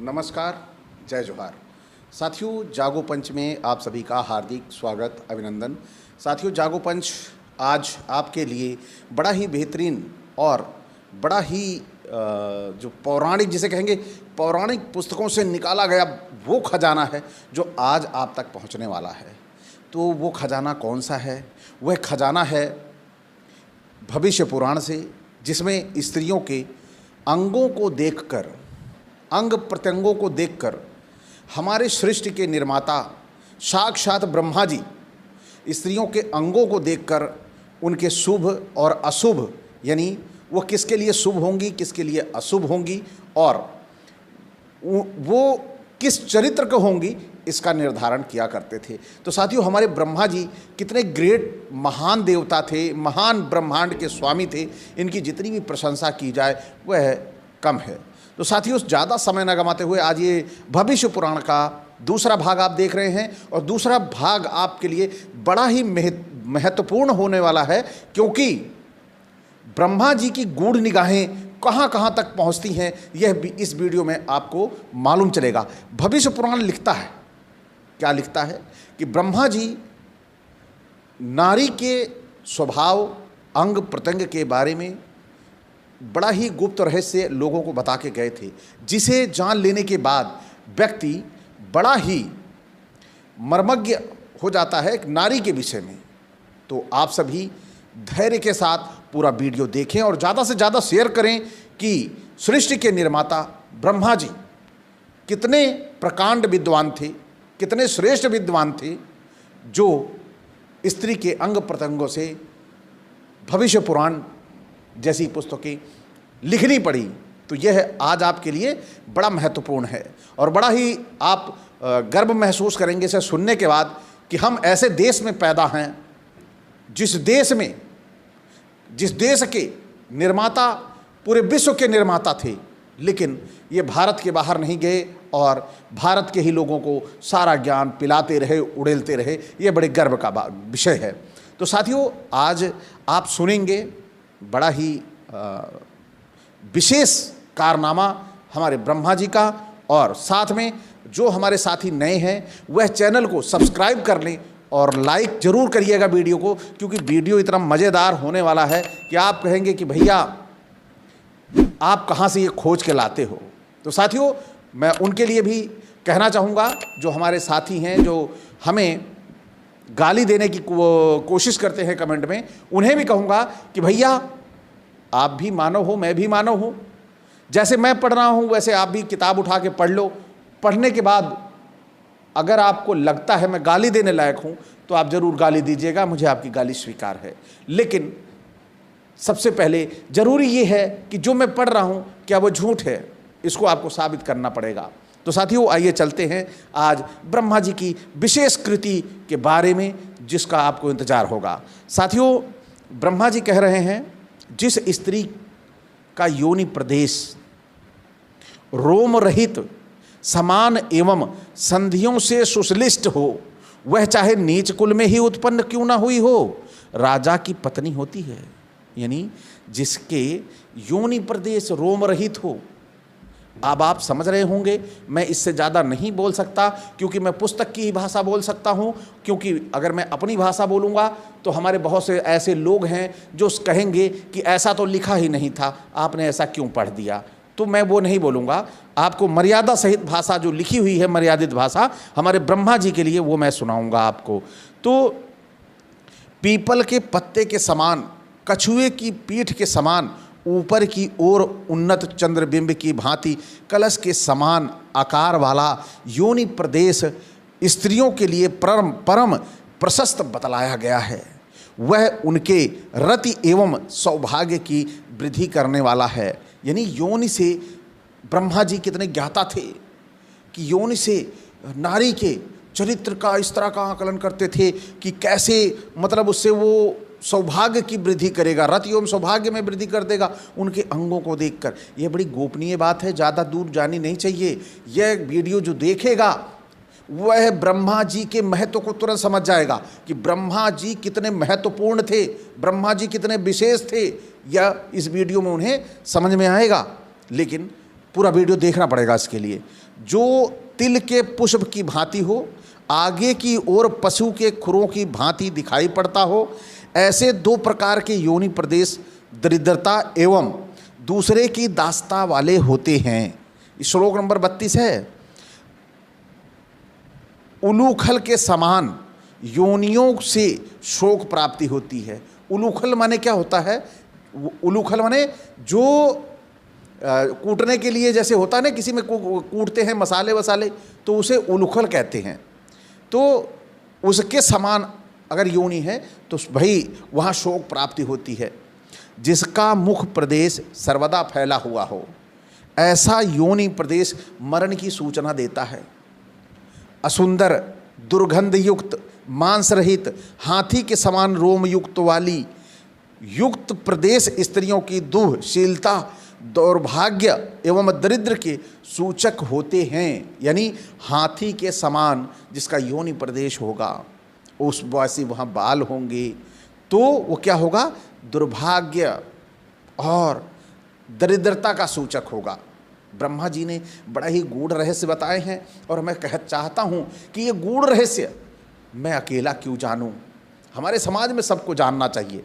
नमस्कार, जय जोहार। साथियों, जागो पंच में आप सभी का हार्दिक स्वागत, अभिनंदन। साथियों, जागो पंच आज आपके लिए बड़ा ही बेहतरीन और बड़ा ही जो पौराणिक, जिसे कहेंगे पौराणिक पुस्तकों से निकाला गया वो खजाना है जो आज आप तक पहुंचने वाला है। तो वो खजाना कौन सा है? वह खजाना है भविष्य पुराण से, जिसमें स्त्रियों के अंगों को देखकर, अंग प्रत्यंगों को देखकर हमारे सृष्टि के निर्माता साक्षात ब्रह्मा जी स्त्रियों के अंगों को देखकर उनके शुभ और अशुभ, यानी वो किसके लिए शुभ होंगी, किसके लिए अशुभ होंगी और वो किस चरित्र के होंगी, इसका निर्धारण किया करते थे। तो साथियों, हमारे ब्रह्मा जी कितने ग्रेट, महान देवता थे, महान ब्रह्मांड के स्वामी थे। इनकी जितनी भी प्रशंसा की जाए वह कम है। तो साथियों, ज़्यादा समय न गंवाते हुए आज ये भविष्य पुराण का दूसरा भाग आप देख रहे हैं और दूसरा भाग आपके लिए बड़ा ही महत्वपूर्ण होने वाला है, क्योंकि ब्रह्मा जी की गूढ़ निगाहें कहाँ कहाँ तक पहुँचती हैं, यह भी इस वीडियो में आपको मालूम चलेगा। भविष्य पुराण लिखता है, क्या लिखता है कि ब्रह्मा जी नारी के स्वभाव, अंग प्रत्यंग के बारे में बड़ा ही गुप्त रहस्य लोगों को बता के गए थे, जिसे जान लेने के बाद व्यक्ति बड़ा ही मर्मज्ञ हो जाता है एक नारी के विषय में। तो आप सभी धैर्य के साथ पूरा वीडियो देखें और ज़्यादा से ज़्यादा शेयर करें कि सृष्टि के निर्माता ब्रह्मा जी कितने प्रकांड विद्वान थे, कितने श्रेष्ठ विद्वान थे, जो स्त्री के अंग प्रत्यंगों से भविष्य पुराण जैसी पुस्तकें लिखनी पड़ी। तो यह आज आपके लिए बड़ा महत्वपूर्ण है और बड़ा ही आप गर्व महसूस करेंगे इसे सुनने के बाद कि हम ऐसे देश में पैदा हैं जिस देश के निर्माता पूरे विश्व के निर्माता थे, लेकिन ये भारत के बाहर नहीं गए और भारत के ही लोगों को सारा ज्ञान पिलाते रहे, उड़ेलते रहे। ये बड़े गर्व का विषय है। तो साथियों, आज आप सुनेंगे बड़ा ही विशेष कारनामा हमारे ब्रह्मा जी का, और साथ में जो हमारे साथी नए हैं वह चैनल को सब्सक्राइब कर लें और लाइक ज़रूर करिएगा वीडियो को, क्योंकि वीडियो इतना मज़ेदार होने वाला है कि आप कहेंगे कि भैया आप कहाँ से ये खोज के लाते हो। तो साथियों, मैं उनके लिए भी कहना चाहूँगा जो हमारे साथी हैं, जो हमें गाली देने की कोशिश करते हैं कमेंट में, उन्हें भी कहूँगा कि भैया आप भी मानव हो, मैं भी मानव हूँ। जैसे मैं पढ़ रहा हूँ वैसे आप भी किताब उठा के पढ़ लो। पढ़ने के बाद अगर आपको लगता है मैं गाली देने लायक हूँ तो आप ज़रूर गाली दीजिएगा, मुझे आपकी गाली स्वीकार है। लेकिन सबसे पहले ज़रूरी ये है कि जो मैं पढ़ रहा हूँ क्या वो झूठ है, इसको आपको साबित करना पड़ेगा। तो साथियों, आइए चलते हैं आज ब्रह्मा जी की विशेष कृति के बारे में, जिसका आपको इंतजार होगा। साथियों, ब्रह्मा जी कह रहे हैं, जिस स्त्री का योनि प्रदेश रोम रहित, समान एवं संधियों से सुश्लिष्ट हो, वह चाहे नीच कुल में ही उत्पन्न क्यों ना हुई हो, राजा की पत्नी होती है। यानी जिसके योनि प्रदेश रोम रहित हो। अब आप समझ रहे होंगे, मैं इससे ज़्यादा नहीं बोल सकता, क्योंकि मैं पुस्तक की ही भाषा बोल सकता हूँ, क्योंकि अगर मैं अपनी भाषा बोलूँगा तो हमारे बहुत से ऐसे लोग हैं जो कहेंगे कि ऐसा तो लिखा ही नहीं था, आपने ऐसा क्यों पढ़ दिया। तो मैं वो नहीं बोलूँगा। आपको मर्यादा सहित भाषा जो लिखी हुई है, मर्यादित भाषा हमारे ब्रह्मा जी के लिए, वो मैं सुनाऊँगा आपको। तो पीपल के पत्ते के समान, कछुए की पीठ के समान, ऊपर की ओर उन्नत चंद्रबिंब की भांति कलश के समान आकार वाला योनि प्रदेश स्त्रियों के लिए परम प्रशस्त बतलाया गया है। वह उनके रति एवं सौभाग्य की वृद्धि करने वाला है। यानी योनि से ब्रह्मा जी कितने ज्ञाता थे कि योनि से नारी के चरित्र का इस तरह का आकलन करते थे कि कैसे, मतलब उससे वो सौभाग्य की वृद्धि करेगा, रति एवं सौभाग्य में वृद्धि कर देगा उनके अंगों को देखकर। यह बड़ी गोपनीय बात है, ज़्यादा दूर जानी नहीं चाहिए। यह वीडियो जो देखेगा वह ब्रह्मा जी के महत्व को तुरंत समझ जाएगा कि ब्रह्मा जी कितने महत्वपूर्ण थे, ब्रह्मा जी कितने विशेष थे। यह इस वीडियो में उन्हें समझ में आएगा, लेकिन पूरा वीडियो देखना पड़ेगा इसके लिए। जो तिल के पुष्प की भांति हो, आगे की ओर पशु के खुरों की भांति दिखाई पड़ता हो, ऐसे दो प्रकार के योनि प्रदेश दरिद्रता एवं दूसरे की दास्ता वाले होते हैं। श्लोक नंबर 32 है। उलूखल के समान योनियों से शोक प्राप्ति होती है। उलूखल माने क्या होता है? उलूखल माने जो कूटने के लिए जैसे होता है ना, किसी में कूटते हैं मसाले वसाले, तो उसे उलूखल कहते हैं। तो उसके समान अगर योनि है तो भाई वहाँ शोक प्राप्ति होती है। जिसका मुख प्रदेश सर्वदा फैला हुआ हो, ऐसा योनि प्रदेश मरण की सूचना देता है। असुंदर, दुर्गंध युक्त, मांस रहित, हाथी के समान रोम युक्त वाली युक्त प्रदेश स्त्रियों की दुःशीलता, दौर्भाग्य एवं दरिद्र के सूचक होते हैं। यानी हाथी के समान जिसका योनि प्रदेश होगा, उस वासी वहाँ बाल होंगे, तो वो क्या होगा? दुर्भाग्य और दरिद्रता का सूचक होगा। ब्रह्मा जी ने बड़ा ही गूढ़ रहस्य बताए हैं, और मैं चाहता हूँ कि ये गूढ़ रहस्य मैं अकेला क्यों जानूँ, हमारे समाज में सबको जानना चाहिए।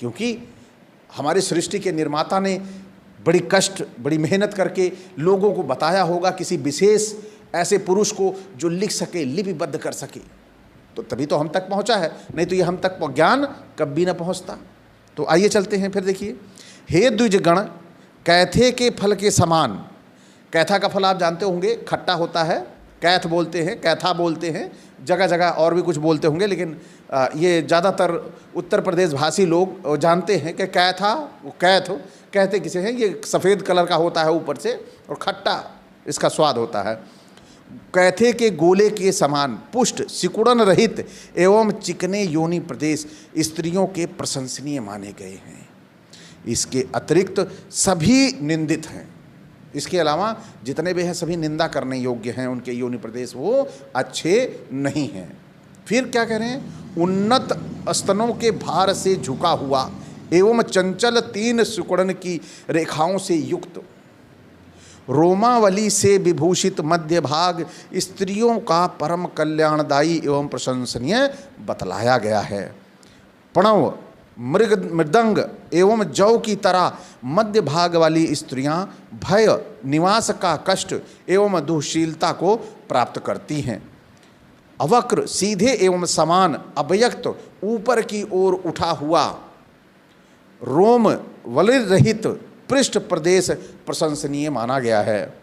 क्योंकि हमारी सृष्टि के निर्माता ने बड़ी कष्ट, बड़ी मेहनत करके लोगों को बताया होगा, किसी विशेष ऐसे पुरुष को जो लिख सके, लिपिबद्ध कर सके, तो तभी तो हम तक पहुंचा है, नहीं तो ये हम तक ज्ञान कभी न पहुंचता। तो आइए चलते हैं फिर। देखिए, हे द्विजगण, कैथे के फल के समान। कैथा का फल आप जानते होंगे, खट्टा होता है, कैथ बोलते हैं, कैथा बोलते हैं, जगह जगह और भी कुछ बोलते होंगे, लेकिन ये ज़्यादातर उत्तर प्रदेश भाषी लोग जानते हैं कि कैथा, वो कैथ कहते किसे हैं, ये सफ़ेद कलर का होता है ऊपर से और खट्टा इसका स्वाद होता है। कैथे के गोले के समान पुष्ट, सिकुड़न रहित एवं चिकने योनि प्रदेश स्त्रियों के प्रशंसनीय माने गए हैं। इसके अतिरिक्त सभी निंदित हैं। इसके अलावा जितने भी हैं सभी निंदा करने योग्य हैं, उनके योनि प्रदेश वो अच्छे नहीं हैं। फिर क्या कह रहे हैं? उन्नत स्तनों के भार से झुका हुआ एवं चंचल 3 सिकुड़न की रेखाओं से युक्त, रोमावली से विभूषित मध्य भाग स्त्रियों का परम कल्याणदायी एवं प्रशंसनीय बतलाया गया है। प्रणव, मृदंग एवं जौ की तरह मध्य भाग वाली स्त्रियां भय, निवास का कष्ट एवं दुःशीलता को प्राप्त करती हैं। अवक्र, सीधे एवं समान, अव्यक्त, ऊपर की ओर उठा हुआ, रोम वलिर रहित पृष्ठ प्रदेश प्रशंसनीय माना गया है।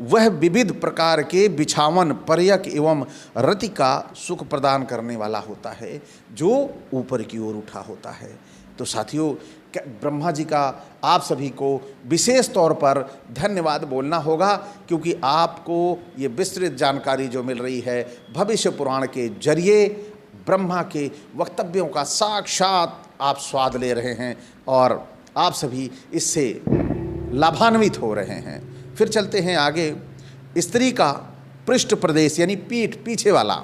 वह विविध प्रकार के बिछावन, पर्यक एवं रति का सुख प्रदान करने वाला होता है, जो ऊपर की ओर उठा होता है। तो साथियों, ब्रह्मा जी का आप सभी को विशेष तौर पर धन्यवाद बोलना होगा, क्योंकि आपको ये विस्तृत जानकारी जो मिल रही है भविष्य पुराण के जरिए ब्रह्मा के वक्तव्यों का साक्षात आप स्वाद ले रहे हैं और आप सभी इससे लाभान्वित हो रहे हैं। फिर चलते हैं आगे। स्त्री का पृष्ठ प्रदेश यानी पीठ, पीछे वाला,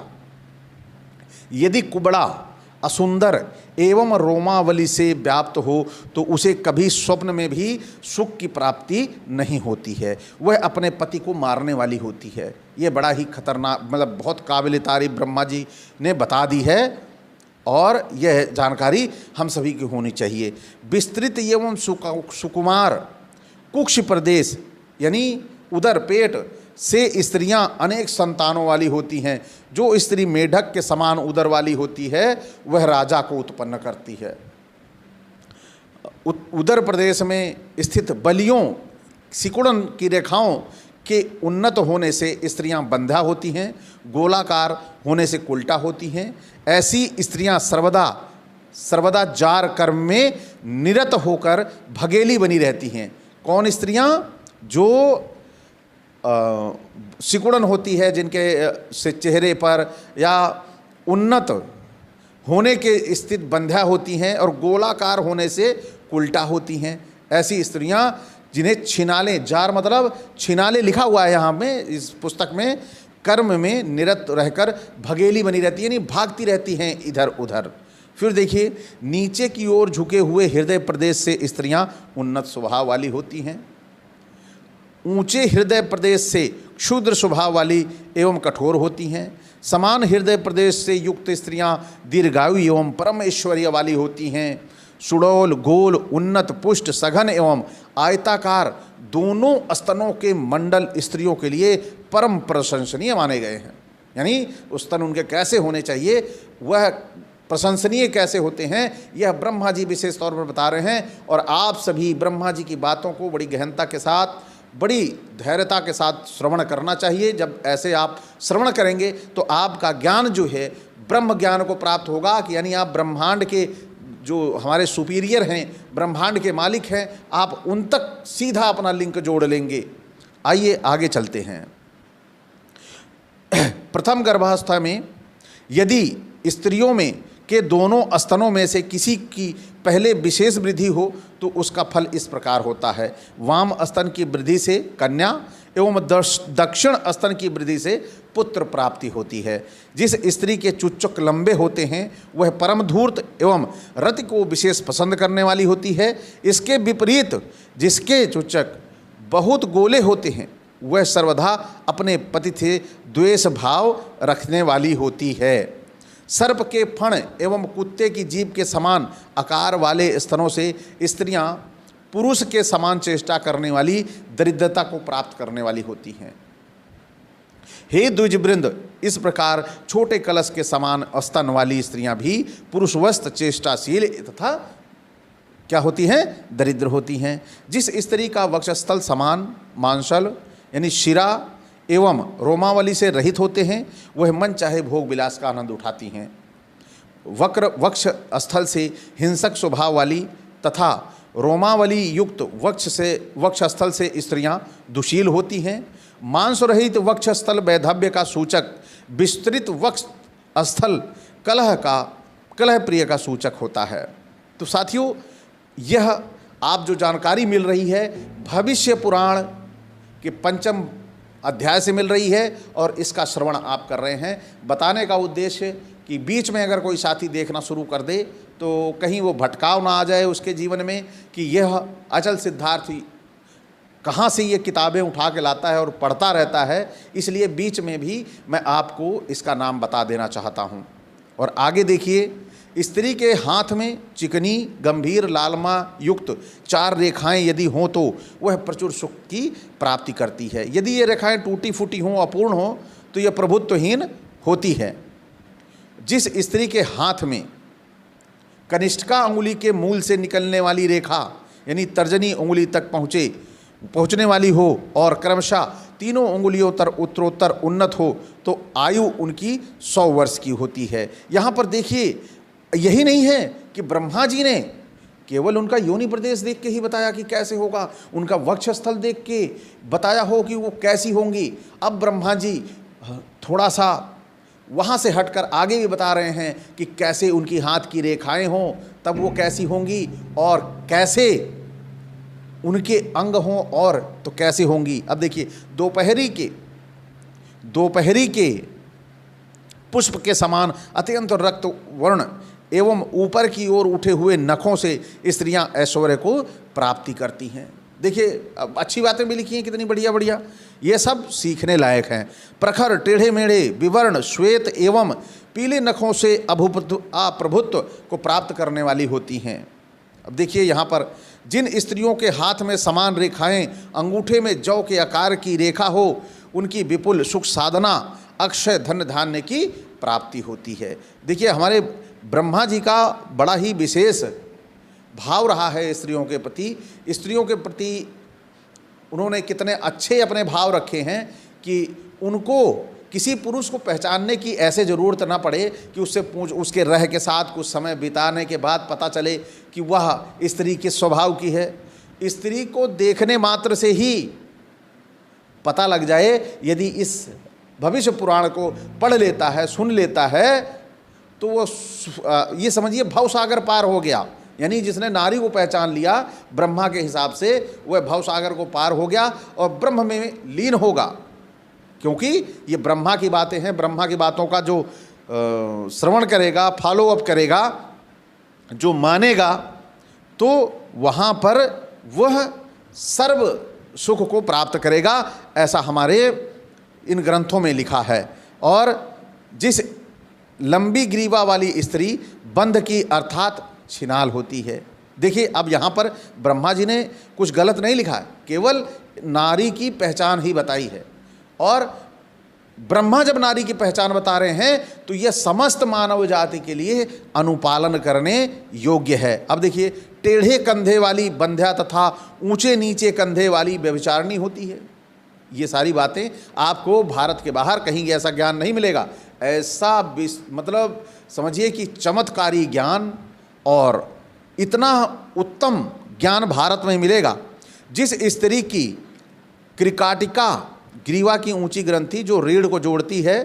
यदि कुबड़ा, असुंदर एवं रोमावली से व्याप्त हो तो उसे कभी स्वप्न में भी सुख की प्राप्ति नहीं होती है। वह अपने पति को मारने वाली होती है। ये बड़ा ही खतरनाक, मतलब बहुत काबिल तारीफ ब्रह्मा जी ने बता दी है, और यह जानकारी हम सभी की होनी चाहिए। विस्तृत एवं सुकुमार कुक्ष प्रदेश यानी उदर, पेट से स्त्रियां अनेक संतानों वाली होती हैं। जो स्त्री मेढक के समान उदर वाली होती है वह राजा को उत्पन्न करती है। उदर प्रदेश में स्थित बलियों, सिकुड़न की रेखाओं के उन्नत होने से स्त्रियां बंध्या होती हैं, गोलाकार होने से उल्टा होती हैं। ऐसी स्त्रियां सर्वदा जार कर्म में निरत होकर भगेली बनी रहती हैं। कौन स्त्रियां? जो सिकुड़न होती है, जिनके से चेहरे पर या उन्नत होने के स्थित बंध्या होती हैं और गोलाकार होने से उल्टा होती हैं। ऐसी स्त्रियां जिन्हें छिनाले, जार मतलब छिनाले लिखा हुआ है यहाँ में इस पुस्तक में, कर्म में निरत रहकर भगेली बनी रहती है, यानी भागती रहती हैं इधर उधर। फिर देखिए, नीचे की ओर झुके हुए हृदय प्रदेश से स्त्रियां उन्नत स्वभाव वाली होती हैं। ऊंचे हृदय प्रदेश से क्षुद्र स्वभाव वाली एवं कठोर होती हैं। समान हृदय प्रदेश से युक्त स्त्रियां दीर्घायु एवं परम ऐश्वर्य वाली होती हैं। सुडौल, गोल, उन्नत, पुष्ट, सघन एवं आयताकार दोनों स्तनों के मंडल स्त्रियों के लिए परम प्रशंसनीय माने गए हैं। यानी स्तन उनके कैसे होने चाहिए, वह प्रशंसनीय कैसे होते हैं, यह ब्रह्मा जी विशेष तौर पर बता रहे हैं। और आप सभी ब्रह्मा जी की बातों को बड़ी गहनता के साथ, बड़ी धैर्यता के साथ श्रवण करना चाहिए। जब ऐसे आप श्रवण करेंगे तो आपका ज्ञान जो है ब्रह्म ज्ञान को प्राप्त होगा कि यानी आप ब्रह्मांड के जो हमारे सुपीरियर हैं, ब्रह्मांड के मालिक हैं, आप उन तक सीधा अपना लिंक जोड़ लेंगे। आइए आगे चलते हैं। प्रथम गर्भावस्था में यदि स्त्रियों में के दोनों स्तनों में से किसी की पहले विशेष वृद्धि हो तो उसका फल इस प्रकार होता है। वाम स्तन की वृद्धि से कन्या एवं दक्षिण स्तन की वृद्धि से पुत्र प्राप्ति होती है। जिस स्त्री के चुच्चक लंबे होते हैं वह परम धूर्त एवं रति को विशेष पसंद करने वाली होती है। इसके विपरीत जिसके चुच्चक बहुत गोले होते हैं वह सर्वदा अपने पति से द्वेष भाव रखने वाली होती है। सर्प के फण एवं कुत्ते की जीभ के समान आकार वाले स्तनों से स्त्रियां पुरुष के समान चेष्टा करने वाली दरिद्रता को प्राप्त करने वाली होती हैं। हे द्विजवृंद, इस प्रकार छोटे कलश के समान स्तन वाली स्त्रियां भी पुरुषवस्त चेष्टाशील तथा क्या होती हैं, दरिद्र होती हैं। जिस स्त्री का वक्षस्थल समान मांसल यानी शिरा एवं रोमावली से रहित होते हैं वह मन चाहे भोग विलास का आनंद उठाती हैं। वक्ष स्थल से हिंसक स्वभाव वाली तथा रोमावली युक्त वक्ष स्थल से स्त्रियां दुशील होती हैं। मांस रहित वक्ष स्थल वैधव्य का सूचक, विस्तृत वक्ष स्थल कलह प्रिय का सूचक होता है। तो साथियों, यह आप जो जानकारी मिल रही है भविष्य पुराण के 5वें अध्याय से मिल रही है और इसका श्रवण आप कर रहे हैं। बताने का उद्देश्य कि बीच में अगर कोई साथी देखना शुरू कर दे तो कहीं वो भटकाव ना आ जाए उसके जीवन में कि यह अचल सिद्धार्थी कहाँ से ये किताबें उठा के लाता है और पढ़ता रहता है। इसलिए बीच में भी मैं आपको इसका नाम बता देना चाहता हूँ। और आगे देखिए, स्त्री के हाथ में चिकनी गंभीर लालमा युक्त 4 रेखाएं यदि हों तो वह प्रचुर सुख की प्राप्ति करती है। यदि ये रेखाएं टूटी फूटी हों, अपूर्ण हों तो यह प्रभुत्वहीन होती है। जिस स्त्री के हाथ में कनिष्ठिका अंगुली के मूल से निकलने वाली रेखा यानी तर्जनी उंगली तक पहुँचने वाली हो और क्रमशः तीनों उंगलियों उत्तरोत्तर उन्नत हो तो आयु उनकी 100 वर्ष की होती है। यहाँ पर देखिए, यही नहीं है कि ब्रह्मा जी ने केवल उनका योनि प्रदेश देख के ही बताया कि कैसे होगा, उनका वक्ष स्थल देख के बताया हो कि वो कैसी होंगी। अब ब्रह्मा जी थोड़ा सा वहाँ से हटकर आगे भी बता रहे हैं कि कैसे उनकी हाथ की रेखाएं हों तब वो कैसी होंगी, और कैसे उनके अंग हों और तो कैसे होंगी। अब देखिए, दोपहरी के पुष्प के समान अत्यंत रक्त वर्ण एवं ऊपर की ओर उठे हुए नखों से स्त्रियां ऐश्वर्य को प्राप्ति करती हैं। देखिए, अब अच्छी बातें भी लिखी हैं कितनी बढ़िया बढ़िया, ये सब सीखने लायक हैं। प्रखर टेढ़े मेढ़े विवर्ण श्वेत एवं पीले नखों से अप्रभुत्व को प्राप्त करने वाली होती हैं। अब देखिए यहाँ पर, जिन स्त्रियों के हाथ में समान रेखाएं, अंगूठे में जौ के आकार की रेखा हो, उनकी विपुल सुख साधना, अक्षय धन धान्य की प्राप्ति होती है। देखिए, हमारे ब्रह्मा जी का बड़ा ही विशेष भाव रहा है स्त्रियों के प्रति। स्त्रियों के प्रति उन्होंने कितने अच्छे अपने भाव रखे हैं कि उनको किसी पुरुष को पहचानने की ऐसे ज़रूरत ना पड़े कि उसके रह के साथ कुछ समय बिताने के बाद पता चले कि वह स्त्री किस स्वभाव की है। स्त्री को देखने मात्र से ही पता लग जाए, यदि इस भविष्य पुराण को पढ़ लेता है, सुन लेता है, तो वो ये समझिए भवसागर पार हो गया। यानी जिसने नारी को पहचान लिया ब्रह्मा के हिसाब से, वह भवसागर को पार हो गया और ब्रह्म में लीन होगा। क्योंकि ये ब्रह्मा की बातें हैं, ब्रह्मा की बातों का जो श्रवण करेगा, फॉलो अप करेगा, जो मानेगा, तो वहाँ पर वह सर्व सुख को प्राप्त करेगा, ऐसा हमारे इन ग्रंथों में लिखा है। और जिस लंबी ग्रीवा वाली स्त्री बंध की अर्थात छिनाल होती है। देखिए, अब यहाँ पर ब्रह्मा जी ने कुछ गलत नहीं लिखा है, केवल नारी की पहचान ही बताई है। और ब्रह्मा जब नारी की पहचान बता रहे हैं तो यह समस्त मानव जाति के लिए अनुपालन करने योग्य है। अब देखिए, टेढ़े कंधे वाली बंध्या तथा ऊंचे नीचे कंधे वाली व्यभिचारिणी होती है। ये सारी बातें आपको भारत के बाहर कहीं ऐसा ज्ञान नहीं मिलेगा। ऐसा मतलब समझिए कि चमत्कारी ज्ञान और इतना उत्तम ज्ञान भारत में मिलेगा। जिस स्त्री की क्रिकाटिका ग्रीवा की ऊंची ग्रंथि जो रीढ़ को जोड़ती है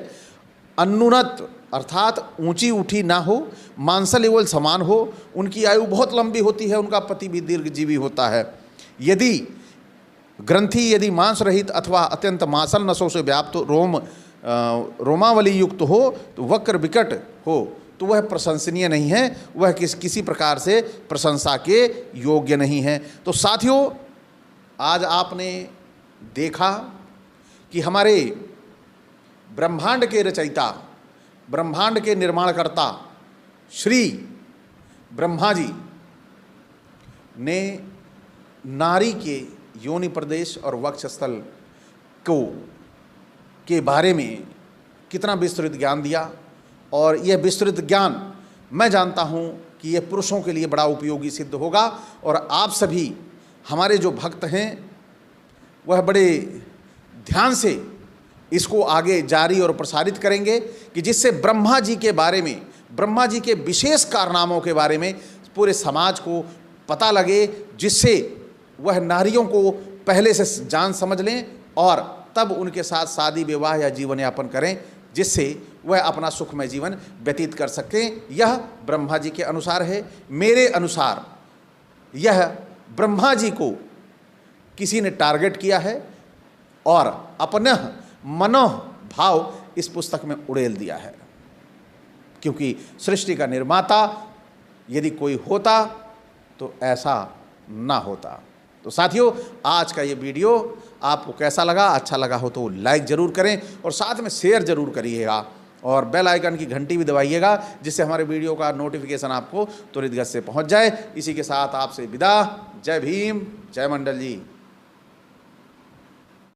अनुन्नत अर्थात ऊंची उठी ना हो, मांसल एवं समान हो, उनकी आयु बहुत लंबी होती है, उनका पति भी दीर्घजीवी होता है। यदि ग्रंथि यदि मांस रहित अथवा अत्यंत मांसल नसों से व्याप्त रोमावली युक्त हो, तो वक्र विकट हो, तो वह प्रशंसनीय नहीं है, वह किसी प्रकार से प्रशंसा के योग्य नहीं है। तो साथियों, आज आपने देखा कि हमारे ब्रह्मांड के रचयिता, ब्रह्मांड के निर्माणकर्ता श्री ब्रह्मा जी ने नारी के योनि प्रदेश और वक्षस्थल के बारे में कितना विस्तृत ज्ञान दिया। और यह विस्तृत ज्ञान मैं जानता हूँ कि यह पुरुषों के लिए बड़ा उपयोगी सिद्ध होगा। और आप सभी हमारे जो भक्त हैं वह बड़े ध्यान से इसको आगे जारी और प्रसारित करेंगे कि जिससे ब्रह्मा जी के बारे में, ब्रह्मा जी के विशेष कारनामों के बारे में पूरे समाज को पता लगे, जिससे वह नारियों को पहले से जान समझ लें और तब उनके साथ शादी विवाह या जीवन यापन करें, जिससे वह अपना सुखमय जीवन व्यतीत कर सकें। यह ब्रह्मा जी के अनुसार है। मेरे अनुसार यह ब्रह्मा जी को किसी ने टारगेट किया है और अपने मनोभाव इस पुस्तक में उड़ेल दिया है, क्योंकि सृष्टि का निर्माता यदि कोई होता तो ऐसा ना होता। तो साथियों, आज का ये वीडियो आपको कैसा लगा? अच्छा लगा हो तो लाइक ज़रूर करें और साथ में शेयर ज़रूर करिएगा और बेल आइकन की घंटी भी दबाइएगा, जिससे हमारे वीडियो का नोटिफिकेशन आपको त्वरित गति से पहुंच जाए। इसी के साथ आपसे विदा। जय भीम, जय मंडल जी।